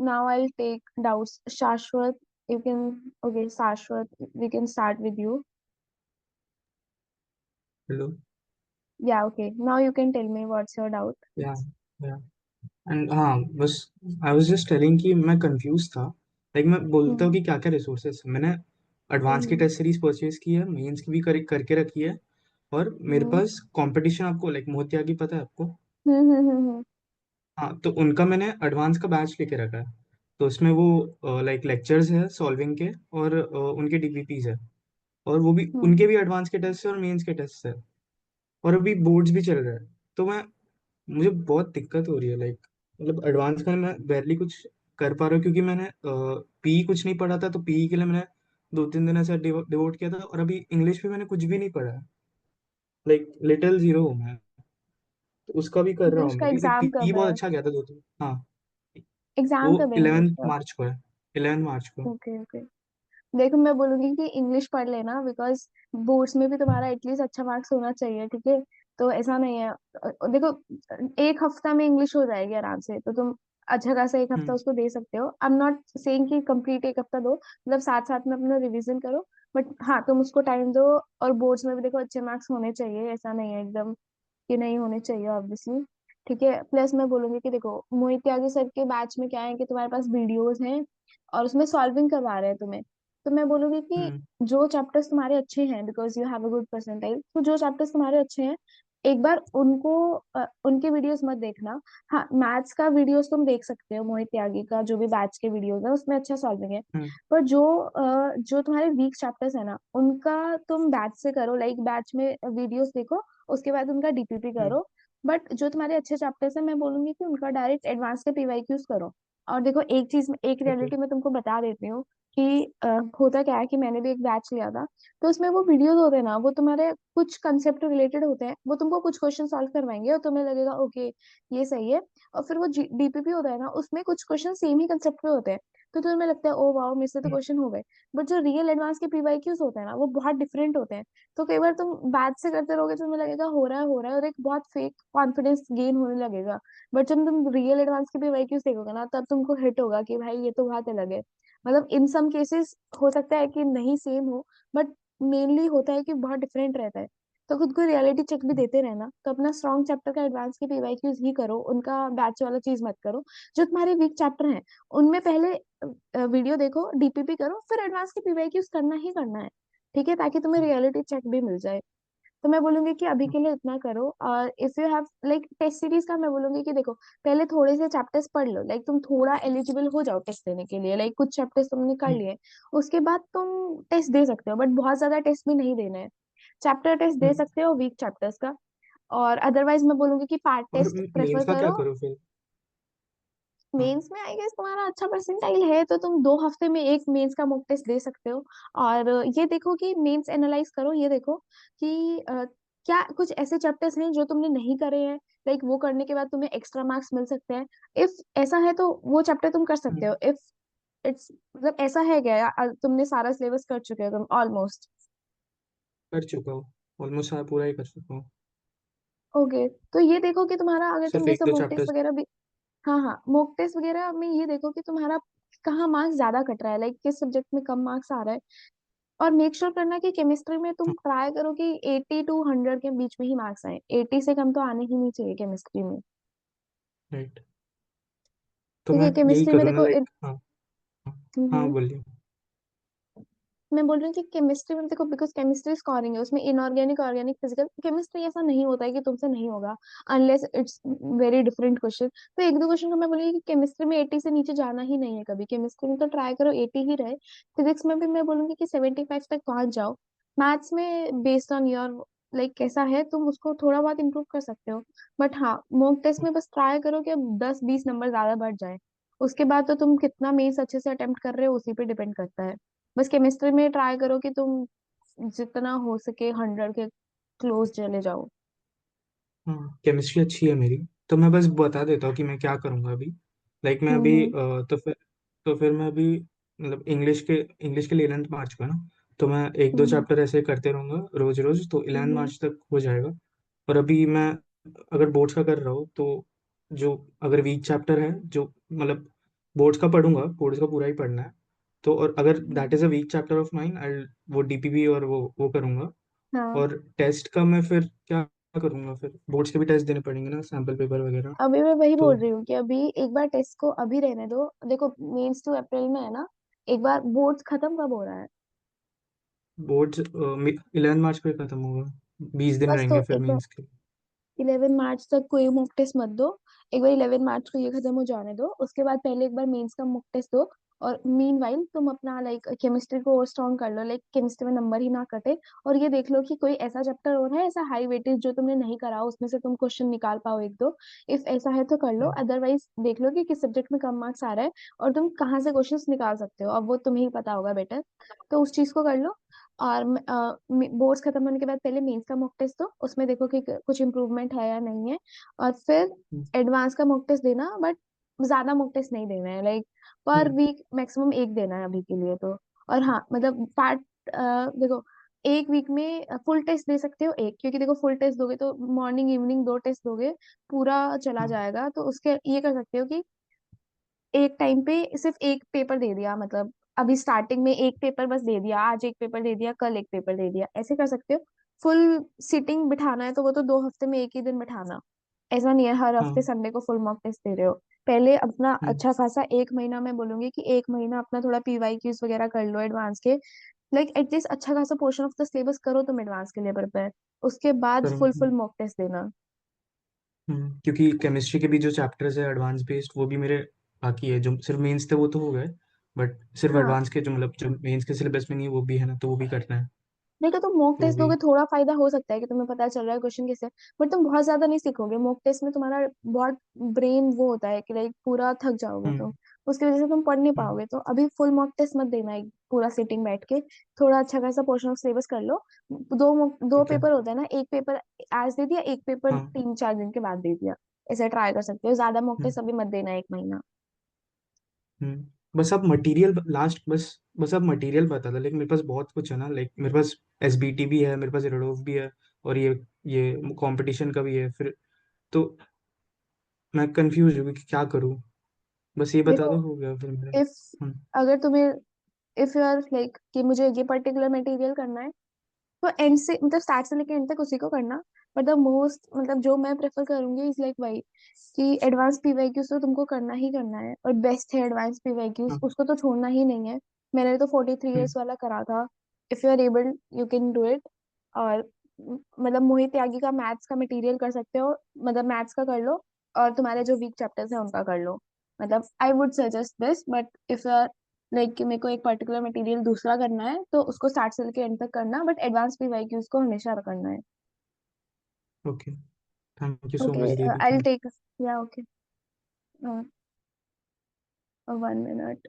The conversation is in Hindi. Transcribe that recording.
now I'll take doubts. Shashwat, you can, okay, Shashwat, we can start with you. Hello. Yeah, okay. Now you can tell me what's your doubt. या या एंड हाँ, बस आई वाज जस्ट टेलिंग कि मैं कंफ्यूज था। लाइक मैं बोलता हूँ हम्म कि क्या क्या रिसोर्सेज मैंने एडवांस की हम्म टेस्ट सीरीज परचेज की है, मेंस की भी करके रखी है। और मेरे हम्म पास कंपटीशन, आपको लाइक मोहित त्यागी पता है आपको? हम्म हम्म हम्म हम्म हाँ, तो उनका मैंने एडवांस का बैच लेके रखा है। तो उसमें वो लाइक लेक्चर्स है सॉल्विंग के, और उनके डीपीपीज है। और वो भी उनके हम्म। भी एडवांस के टेस्ट है और मेंस के टेस्ट है। और अभी बोर्ड्स भी चल रहा है। तो मैं मुझे बहुत दिक्कत हो रही है, लाइक मतलब एडवांस में मैं बैरली कुछ कर पा रहा हूँ, क्योंकि मैंने पी कुछ नहीं पढ़ा था, तो पी के लिए मैंने 2-3 दिन ऐसा डिवोट किया था। और अभी इंग्लिश में मैंने कुछ भी नहीं पढ़ा है, लाइक लिटिल जीरो हूँ मैं। तो उसका भी कर रहा हूँ इंग्लिश का मैं भी, लाइक एग्जाम पी कब बहुत है? अच्छा गया था 2-3। हाँ, वो एग्जाम कब है इंग्लिश 11 का? मार्च को है। 11 मार्च को। Okay okay. देखो, मैं बोलूंगी कि इंग्लिश पढ़ लेना, बिकॉज बोर्ड्स में भी तुम्हारा एटलीस्ट अच्छा मार्क्स होना चाहिए, ठीक है? तो ऐसा नहीं है। देखो, एक हफ्ता में इंग्लिश हो जाएगी आराम से, तो तुम अच्छा खासा एक हफ्ता हम्म उसको दे सकते हो। आई एम नॉट सेइंग कि कंप्लीट एक हफ्ता दो, मतलब साथ साथ में अपना रिवीजन करो। बट हाँ, तुम उसको टाइम दो। और बोर्ड्स में भी देखो अच्छे मार्क्स होने चाहिए, ऐसा नहीं है एकदम कि नहीं होने चाहिए, ऑब्वियसली। ठीक है, प्लस मैं बोलूंगी कि देखो, मोहित त्यागी सर के बैच में क्या है कि तुम्हारे पास वीडियोस हैं और उसमें सॉल्विंग करवा रहे हैं तुम्हें। तो मैं बोलूंगी कि हम्म जो चैप्टर्स तुम्हारे अच्छे हैं, because you have a good percentile, तो जो चैप्टर्स तुम्हारे अच्छे हैं, एक बार उनको उनके वीडियोस मत देखना। हाँ, मैथ्स का वीडियोस तुम देख सकते हो, मोहित त्यागी का जो भी बैच के वीडियोस है उसमें अच्छा सॉल्विंग है। हम्म पर जो तुम्हारे वीक चैप्टर्स है ना, उनका तुम बैच से करो, लाइक बैच में वीडियोस देखो, उसके बाद उनका डीपीपी हम्म करो। बट जो तुम्हारे अच्छे चैप्टर्स है, मैं बोलूंगी कि उनका डायरेक्ट एडवांस के पीवाईक्यूज करो। और देखो, एक चीज, एक ओके। रियलिटी मैं तुमको बता देती हूँ कि होता क्या है कि मैंने भी एक बैच लिया था। तो उसमें वो वीडियोस होते हैं ना, वो तुम्हारे कुछ कंसेप्ट रिलेटेड होते हैं, वो तुमको कुछ क्वेश्चन सॉल्व करवाएंगे और तुम्हें लगेगा ओके, ये सही है। और फिर वो डीपीपी होता है ना, उसमें कुछ क्वेश्चन सेम ही कंसेप्ट पे होते हैं। तो तुम्हें लगता है ओ वाओ, मेरे से तो हम्म क्वेश्चन हो गए। बट जो रियल एडवांस के पीवाईक्यूज होते हैं ना, वो बहुत डिफरेंट होते हैं। तो कई बार तुम बैच से करते रहोगे तो तुम्हें लगेगा हो रहा है, और एक बहुत फेक कॉन्फिडेंस गेन होने लगेगा। बट जब तुम रियल एडवांस के पीवाईक्यूज देखोगे ना, तब तुमको हिट होगा कि भाई ये तो बहुत अलग है। मतलब इन सम केसेस हो सकता है कि नहीं सेम हो, बट मेनली होता है कि बहुत डिफरेंट रहता है। तो खुद को रियलिटी चेक भी देते रहना, तो अपना स्ट्रॉन्ग चैप्टर का एडवांस के पीवाईक्यूज ही करो, उनका बैच वाला चीज मत करो। जो तुम्हारे वीक चैप्टर हैं, उनमें पहले वीडियो देखो, डीपीपी करो, फिर एडवांस के पीवाईक्यूज करना ही करना है। ठीक है, ताकि तुम्हें रियलिटी चेक भी मिल जाए। तो मैं बोलूंगी कि अभी के लिए इतना करो। और if you have like test series का, मैं बोलूंगी कि देखो, पहले थोड़े से चैप्टर्स पढ़ लो, लाइक तुम थोड़ा एलिजिबल हो जाओ टेस्ट देने के लिए, लाइक कुछ चैप्टर्स तुमने कर हम्म लिए। उसके बाद तुम टेस्ट दे सकते हो, बट बहुत ज्यादा टेस्ट भी नहीं देना है। चैप्टर टेस्ट दे हम्म। सकते हो वीक चैप्टर्स का। और अदरवाइज मैं बोलूंगी कि पार्ट और टेस्ट प्रेफर मेंस का क्या करो। करूँ फिर? हाँ। मेंस में आई गेस तुम्हारा अच्छा परसेंटाइल है, तो तुम 2 हफ्ते में एक मेंस का मॉक टेस्ट दे सकते हो। और ये देखो कि मेंस एनालाइज करो, ये देखो कि क्या कुछ ऐसे चैप्टर्स हैं जो तुमने नहीं करे हैं, लाइक वो करने के बाद तुम्हें एक्स्ट्रा मार्क्स मिल सकते हैं। इफ ऐसा है तो वो चैप्टर तुम कर सकते हम्म, हो। इफ इट्स मतलब ऐसा है क्या, तुमने सारा सिलेबस कर चुके हो तुम ऑलमोस्ट? कर चुका हूँ। ऑलमोस्ट पूरा ही कर चुका हूँ। ओके, तो ये देखो कि तुम्हारा, अगर तुम सिर्फ एक जैसे दो मॉक टेस्ट चैप्टर्स। वगैरह भी, हाँ हाँ, मॉक टेस्ट वगैरह में ये देखो कि तुम्हारा कहाँ मार्क्स ज्यादा कट रहा है, लाइक किस सब्जेक्ट में कम मार्क्स आ रहा है। और मेक श्योर करना कि केमिस्ट्री में तुम ट्राई करो कि 80 to 100 के बीच में ही मार्क्स आए, 80 से कम तो आने ही नहीं चाहिए केमिस्ट्री में। राइट। तो ठीक मैं है, यही केमिस्ट्री में करूँगा, देखो लाइक। हाँ। हाँ। हाँ, हम्म, बोलिए। मैं बोल रही हूँ कि केमिस्ट्री में देखो, बिकॉज केमिस्ट्री स्कोरिंग है, उसमें इनऑर्गेनिक, ऑर्गेनिक, फिजिकल, केमिस्ट्री ऐसा नहीं होता है कि तुमसे नहीं होगा, unless it's very different question. तो एक दो क्वेश्चन को मैं बोलूंगी कि केमिस्ट्री में 80 से नीचे जाना ही नहीं है कभी, केमिस्ट्री में तो ट्राई करो 80 ही रहे। फिजिक्स में भी मैं बोलूंगी कि 75 तक पहुंच जाओ। मैथ्स में बेस्ड ऑन योर लाइक कैसा है, तुम उसको थोड़ा बहुत इंप्रूव कर सकते हो। बट हाँ, मॉक टेस्ट में बस ट्राई करो कि अब 10-20 नंबर ज्यादा बढ़ जाए। उसके बाद तो तुम कितना मेंस अच्छे से अटेम्प्ट कर रहे हो उसी पे डिपेंड करता है। बस केमिस्ट्री में ट्राई करो कि तुम जितना हो सके 100 के क्लोज चले जाओ। हाँ, केमिस्ट्री अच्छी है मेरी। तो मैं बस बता देता हूँ कि मैं क्या करूँगा अभी। लाइक मैं अभी हम्म तो फिर मैं अभी मतलब इंग्लिश के लिए 11 मार्च को है ना। तो मैं एक दो हम्म चैप्टर ऐसे करते रहूँगा रोज रोज, तो 11 हम्म मार्च तक हो जाएगा। और अभी मैं अगर बोर्ड्स का कर रहा हूँ, तो जो अगर वीक चैप्टर है, जो मतलब बोर्ड्स का पढ़ूंगा, बोर्ड्स का पूरा ही पढ़ना है। तो और अगर that is a weak chapter of mine, I वो डीपीबी और वो करूंगा। हाँ, और टेस्ट का मैं फिर क्या करूंगा, फिर बोर्ड्स के भी टेस्ट देने पड़ेंगे ना, सैम्पल पेपर वगैरह। अभी मैं वही तो बोल रही हूँ कि अभी एक बार टेस्ट को अभी रहने दो। देखो, मेंस तो अप्रैल में है ना। एक बार बोर्ड्स खत्म कब हो रहा है? बोर्ड्स 11 मार्च को ही खत्म होगा, 20 दिन बस तो रहेंगे फिर एक बार मेंस के। 11 मार्च तक कोई मॉक टेस्ट मत दो। एक बार 11 मार्च को ये खत्म हो जाने दो, उसके बाद पहले एक बार मेंस का मॉक टेस्ट दो। और मीनवाइल तुम अपना लाइक केमिस्ट्री को और स्ट्रॉन्ग कर लो, लाइक केमिस्ट्री में नंबर ही ना कटे। और ये देख लो कि कोई ऐसा चैप्टर और है ऐसा हाई वेटेज जो तुमने नहीं करा हो, उसमें से तुम क्वेश्चन निकाल पाओ एक दो। इफ ऐसा है तो कर लो, हम्म, अदरवाइज देख लो कि किस सब्जेक्ट में कम मार्क्स आ रहा है और तुम कहाँ से क्वेश्चंस निकाल सकते हो, अब वो तुम्हें ही पता होगा बेटर। तो उस चीज को कर लो। और बोर्ड्स खत्म होने के बाद पहले मेंस का मॉक टेस्ट दो, उसमें देखो कि कुछ इम्प्रूवमेंट है या नहीं है। और फिर हम्म, एडवांस का मॉक टेस्ट देना, बट ज्यादा मॉक टेस्ट नहीं देना है, लाइक पर हम्म, वीक मैक्सिमम एक देना है अभी के लिए तो। और हाँ मतलब पार्ट, देखो, एक वीक में फुल टेस्ट दे सकते हो एक, क्योंकि देखो फुल टेस्ट दोगे तो मॉर्निंग इवनिंग दो टेस्ट दोगे, पूरा चला हाँ, जाएगा। तो उसके ये कर सकते हो कि एक टाइम पे सिर्फ एक पेपर दे दिया, मतलब अभी स्टार्टिंग में एक पेपर बस दे दिया, आज एक पेपर दे दिया, कल एक पेपर दे दिया, ऐसे कर सकते हो। फुल सिटिंग बिठाना है तो वो तो 2 हफ्ते में एक ही दिन बिठाना। ऐसा नहीं है हर हफ्ते हाँ, संडे को फुल मॉक टेस्ट दे रहे हो। पहले अपना हम्म, अच्छा खासा एक महीना, मैं बोलूंगी कि एक महीना अपना थोड़ा पीवाई क्यूज वगैरह कर लो एडवांस के। लाइक एटलीस्ट अच्छा खासा पोर्शन ऑफ द सिलेबस करो तुम एडवांस के लिए प्रिपेयर। उसके बाद फुल करूँगा। फुल मॉक टेस्ट देना। क्योंकि केमिस्ट्री के भी जो चैप्टर्स है एडवांस बेस्ड, वो भी मेरे बाकी है। जो सिर्फ मेंस थे वो तो हो गए, बट सिर्फ हाँ, एडवांस के जो मतलब जो मेंस के सिलेबस में नहीं है वो भी है ना, तो वो भी करना है। नहीं तो तुम मॉक तो वो टेस्ट भी। दोगे, थोड़ा फायदा हो सकता है कि तुम्हें पता चल रहा है क्वेश्चन कैसे। बट तुम बहुत ज्यादा नहीं सीखोगे मॉक टेस्ट में, तुम्हारा बहुत ब्रेन वो होता है कि लाइक पूरा थक जाओगे तुम। हम्म, उसकी वजह से तुम पढ़ नहीं हम्म, पाओगे, तो अभी फुल मॉक टेस्ट मत देना एक पूरा सिटिंग बैठ के। थोड़ा अच्छा खासा पोर्शन ऑफ सिलेबस कर लो। दो ठीक है। पेपर होता है ना, एक पेपर आज दे दिया, एक पेपर हाँ, 3-4 दिन के बाद दे दिया। ऐसे ट्राई कर सकते हो, ज्यादा मॉक हम्म, टेस्ट अभी मत देना एक महीना। बस अब मटेरियल लास्ट, बस अब मटेरियल बता था, लेकिन मेरे पास बहुत कुछ है ना, लाइक मेरे पास एसबीटी भी है, मेरे पास रेडोफ भी है, और ये कंपटीशन का भी है फिर। तो मैं कंफ्यूज हूँ कि क्या करूँ। बस ये बता देखो, दो, हो गया फिर मेरा। इफ हम्म, अगर तुम्हें, इफ यू आर लाइक कि मुझे ये पर्टिकुलर मटेरियल करना है, तो एंड से मतलब स्टार्ट से लेकर एंड तक उसी को करना। बट द मोस्ट मतलब जो मैं प्रेफर करूंगी इज लाइक वही कि एडवांस पीवाईक्यूज तो तुमको करना ही करना है, और बेस्ट है एडवांस पीवाईक्यूज, हाँ, उसको तो छोड़ना ही नहीं है। मैंने तो 43 ईयर्स हम्म, वाला करा था। If you are able you can do it. और मतलब मोहित त्यागी का मैथ्स का मटेरियल कर सकते हो, मतलब मैथ्स का कर लो। और तुम्हारे जो वीक चैप्टर्स है उनका कर लो। मतलब I would suggest this, but if you are like कि मेरे को एक पर्टिकुलर मटेरियल दूसरा करना है तो उसको स्टार्ट से लेके एंड तक करना, बट एडवांस पीवाईक्यूज को हमेशा करना है। Okay. Thank you so okay, much दीदी, आई विल थैंक टेक, या ओके, 1 मिनट।